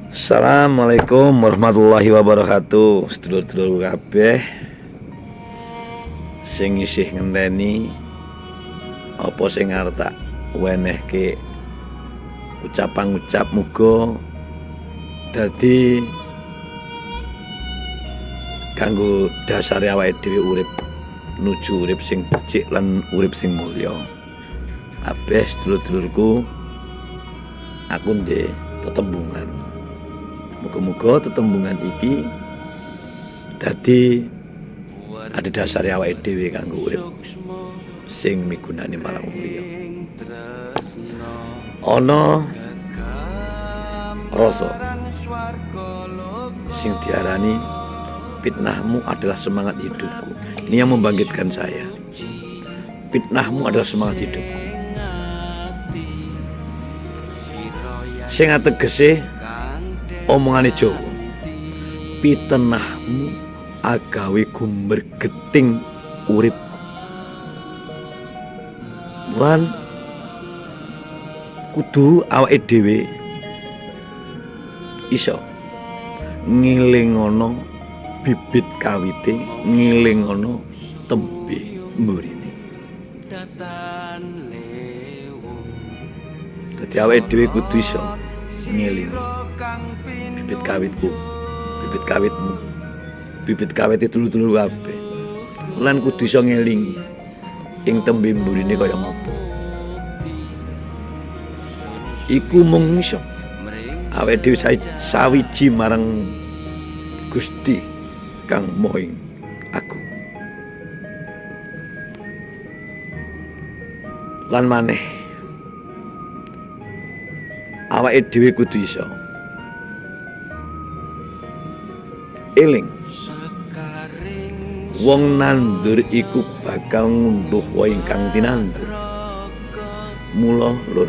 Assalamualaikum warahmatullahi wabarakatuh. Sedulur-sedulur kabeh sing isih ngenteni apa sing arep tak wenehke ucapan-ucap muga dadi kanggo dasar awake dhewe urip nuju urip sing becik lan urip sing mulya. Kabeh sedulur-sedulurku, aku ndek tetembungan. Muga-muga tetembungan iki dadi ada dasar awake dhewe kanggo urip sing migunani marang liya. Ana rasa sing diarani fitnahmu adalah semangat hidupku. Ini yang membangkitkan saya. Fitnahmu adalah semangat hidupku. Sing ategese omongane Jawa, pitenahmu agawe gumbergeting uripku. Lan kudu awake dhewe iso ngelingono bibit kawite, ngelingono tembe mburine. Dadi awake dhewe kudu iso ngelingo bibit kawitku, bibit kawitmu, bibit kawit dulur-dulur kabeh. Lan kudu iso ngelingi ing tembe mburine kaya ngopo. Iku mung iso awake dhewe sawiji marang Gusti kang Moing Agung. Lan maneh awake dhewe kudu iso eling wong nandur iku bakal ngunduh wae kang tinandur. Mula lur,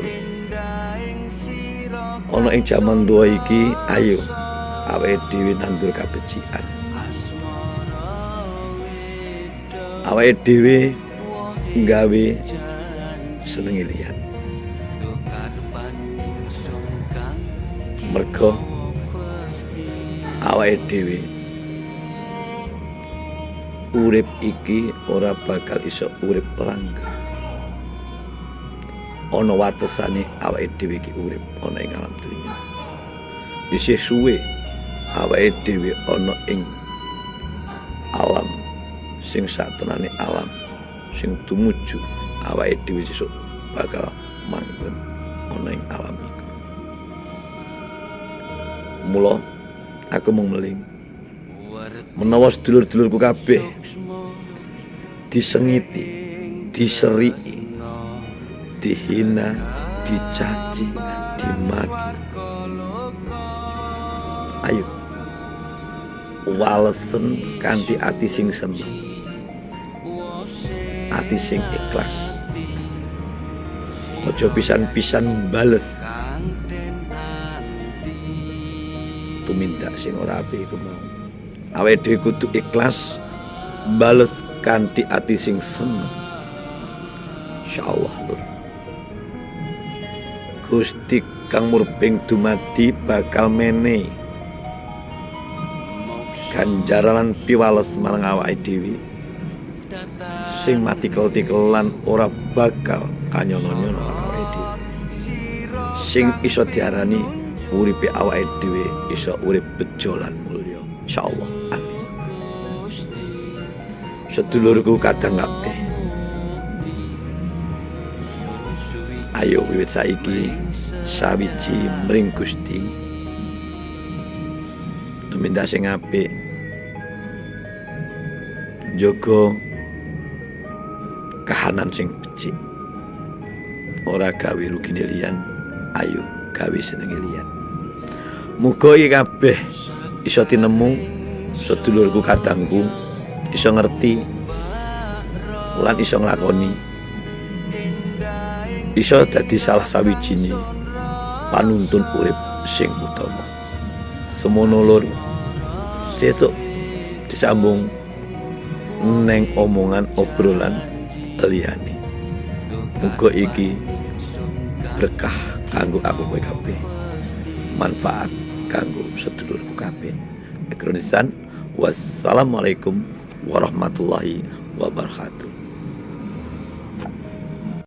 ana ing jaman tuwa iki ayo awake dhewe nandur kabecikan. Awake dhewe nggawe senenge liyan. Mergo awake dhewe urip iki ora bakal iso urip langgeng. Ana watesane awake dhewe iki urip ana ing alam donya. Isih suwe awake dhewe ana ing alam sing satenane alam sing tumuju awake dhewe sesuk bakal manggon ana ing alam iku. Mula aku mung meling menawa sedulur-dulurku kabeh disengiti, diseriki, dihina, dicaci, dimaki. Ayo walesen kanthi ati sing seneng, ati sing ikhlas. Aja pisan-pisan bales tumindak sing ora apik iku mau. Awake dhewe kudu ikhlas bales kanthi ati sing seneng. Insyaallah lur. Gusti kang murbing dumadi bakal menehi ganjaran piwales marang awake dhewe sing matikel-tikelan ora bakal kanyono-nyono marang awake dhewe. Sing iso diarani uripe awake dhewe iso urip bejo lan mulya. Insyaallah. Amin. Sedulurku kadang kabeh, ayo wiwit saiki sawiji mring Gusti tumindak sing apik, njaga kahanan sing becik, ora gawe rugine liyan, ayo gawe senenge liyan. Muga iki kabeh iso tinemu sedulurku kadangku, iso ngerti lan iso nglakoni, iso dadi salah sawijine panuntun urip sing utama. Semono lur, sesuk disambung neng omongan obrolan liyane. Muga iki berkah kanggo aku kowe kabeh. Manfaat kanggo sedulurku kabeh. Kronisan, wassalamualaikum warahmatullahi wabarakatuh.